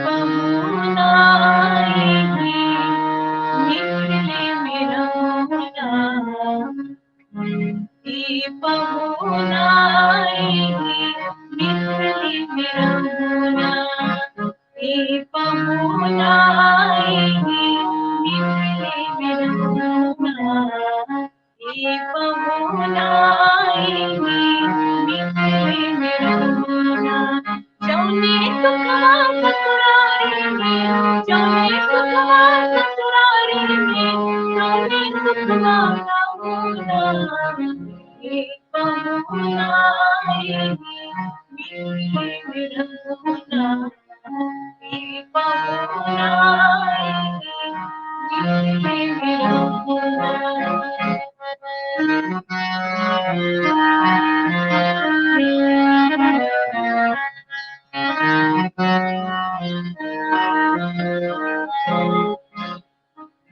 पमुनाएगी निकले मेरा मुना, पमुनाएगी निकले मेरा मुना, पमुनाएगी निकले मेरा मुना, पमुनाएगी निकले मेरा मुना। जौने सुखवा ससुरारी में, जौने सुखवा ससुरारी में, जौने सुखवा मुना, पमुनाएगी निकले मेरा मुना, पमुनाएगी निकले मेरा मुना।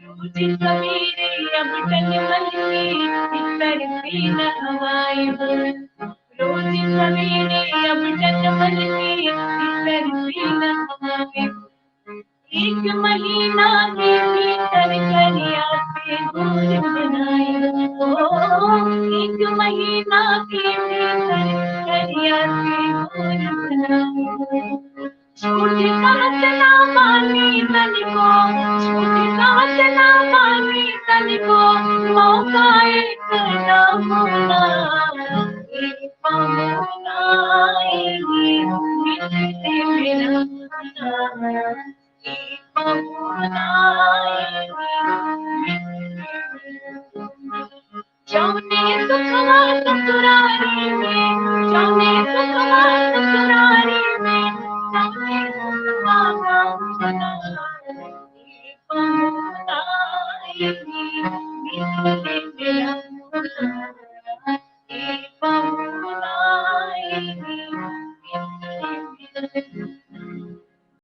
रोज सवेरे अब टनमल की इतर सी न हवाएं हो, रोज सवेरे अब टनमल की इतर सी न हवाएं हो। एक महीना के भीतर करिया से दूर बनाए हो, एक महीना के भीतर करिया से दूर बनाए हो। झूठ कहत ना मानी तन को, झूठ कहत ना मानी तन को, मौका एक ना होना, पमुनाएगी निकले मेरा मुना, जौने सुखवा ससुरारी में, जौने सुखवा ससुरारी में, जौने सुखवा मुना,